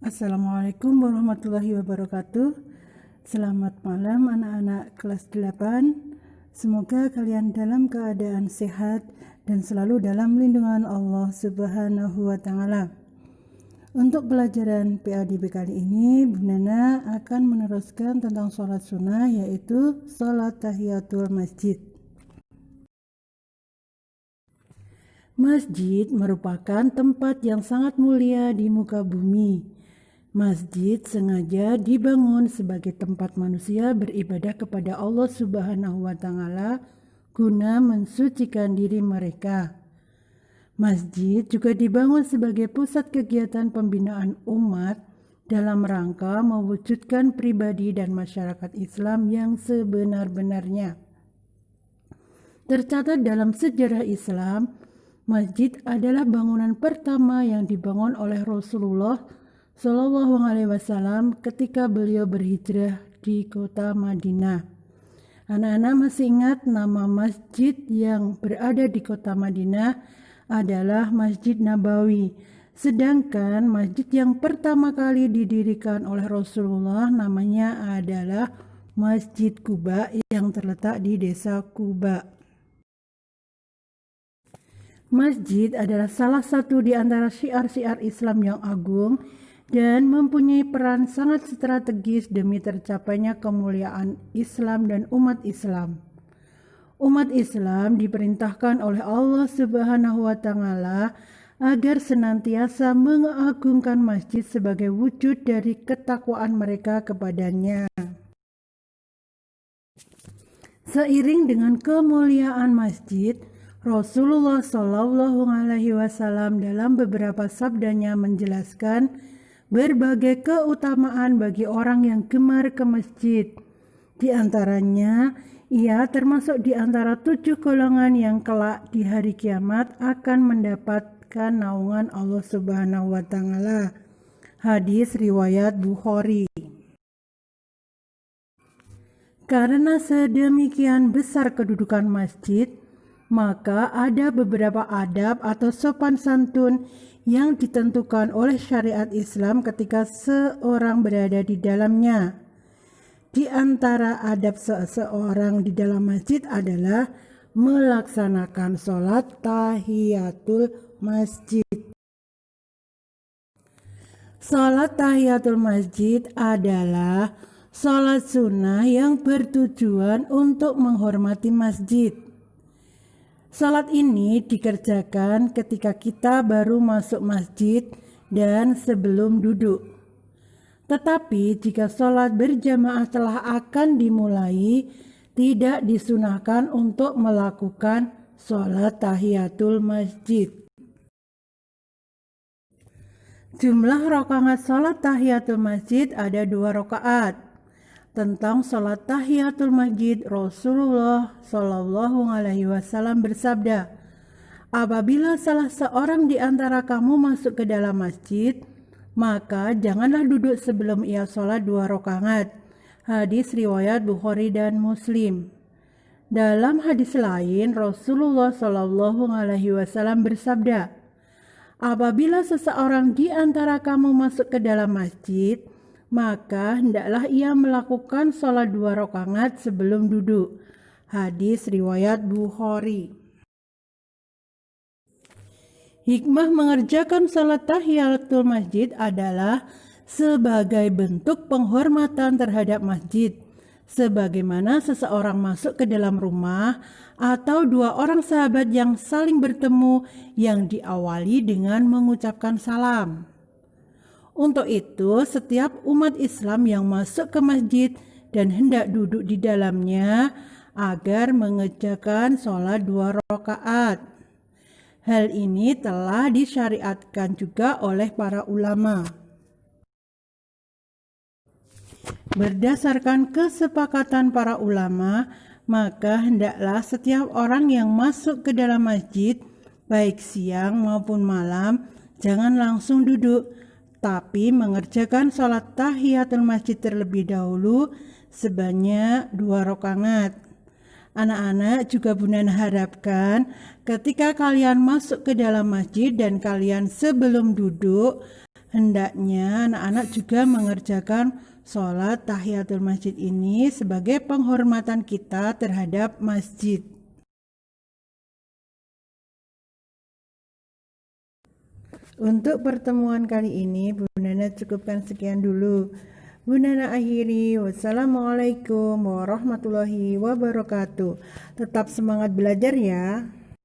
Assalamualaikum warahmatullahi wabarakatuh. Selamat malam anak-anak kelas 8. Semoga kalian dalam keadaan sehat dan selalu dalam lindungan Allah Subhanahu wa taala. Untuk pelajaran PADB kali ini, Bu Nana akan meneruskan tentang sholat sunnah, yaitu sholat tahiyatul masjid. Masjid merupakan tempat yang sangat mulia di muka bumi. Masjid sengaja dibangun sebagai tempat manusia beribadah kepada Allah Subhanahu wa taala guna mensucikan diri mereka. Masjid juga dibangun sebagai pusat kegiatan pembinaan umat dalam rangka mewujudkan pribadi dan masyarakat Islam yang sebenar-benarnya. Tercatat dalam sejarah Islam, masjid adalah bangunan pertama yang dibangun oleh Rasulullah Shallallahu Alaihi Wasallam ketika beliau berhijrah di kota Madinah. Anak-anak masih ingat nama masjid yang berada di kota Madinah adalah Masjid Nabawi. Sedangkan masjid yang pertama kali didirikan oleh Rasulullah namanya adalah Masjid Quba yang terletak di desa Quba. Masjid adalah salah satu di antara syiar-syiar Islam yang agung dan mempunyai peran sangat strategis demi tercapainya kemuliaan Islam dan umat Islam. Umat Islam diperintahkan oleh Allah Subhanahu wa taala agar senantiasa mengagungkan masjid sebagai wujud dari ketakwaan mereka kepadanya. Seiring dengan kemuliaan masjid, Rasulullah Shallallahu Alaihi Wasallam dalam beberapa sabdanya menjelaskan berbagai keutamaan bagi orang yang gemar ke masjid. Di antaranya, ia termasuk di antara 7 golongan yang kelak di hari kiamat akan mendapatkan naungan Allah Subhanahu wa taala. Hadis riwayat Bukhari. Karena sedemikian besar kedudukan masjid, maka ada beberapa adab atau sopan santun yang ditentukan oleh syariat Islam ketika seorang berada di dalamnya. Di antara adab seseorang di dalam masjid adalah melaksanakan sholat tahiyatul masjid. Sholat tahiyatul masjid adalah sholat sunnah yang bertujuan untuk menghormati masjid. Salat ini dikerjakan ketika kita baru masuk masjid dan sebelum duduk. Tetapi jika salat berjamaah telah akan dimulai, tidak disunahkan untuk melakukan salat tahiyatul masjid. Jumlah rakaat salat tahiyatul masjid ada 2 rakaat. Tentang salat tahiyatul masjid, Rasulullah Shallallahu Alaihi Wasallam bersabda, apabila salah seorang di antara kamu masuk ke dalam masjid, maka janganlah duduk sebelum ia salat 2 rakaat. Hadis riwayat Bukhari dan Muslim. Dalam hadis lain, Rasulullah Shallallahu Alaihi Wasallam bersabda, apabila seseorang di antara kamu masuk ke dalam masjid, maka hendaklah ia melakukan sholat 2 rakaat sebelum duduk. Hadis riwayat Bukhari. Hikmah mengerjakan sholat tahiyatul masjid adalah sebagai bentuk penghormatan terhadap masjid. Sebagaimana seseorang masuk ke dalam rumah atau 2 orang sahabat yang saling bertemu yang diawali dengan mengucapkan salam. Untuk itu, setiap umat Islam yang masuk ke masjid dan hendak duduk di dalamnya agar mengerjakan sholat 2 rakaat. Hal ini telah disyariatkan juga oleh para ulama. Berdasarkan kesepakatan para ulama, maka hendaklah setiap orang yang masuk ke dalam masjid, baik siang maupun malam, jangan langsung duduk, tapi mengerjakan sholat tahiyatul masjid terlebih dahulu sebanyak 2 rakaat. Anak-anak juga Bu Nana harapkan ketika kalian masuk ke dalam masjid dan kalian sebelum duduk, Hendaknya anak-anak juga mengerjakan sholat tahiyatul masjid ini sebagai penghormatan kita terhadap masjid. Untuk pertemuan kali ini, Bu Nana cukupkan sekian dulu. Bu Nana akhiri, wassalamualaikum warahmatullahi wabarakatuh. Tetap semangat belajar ya.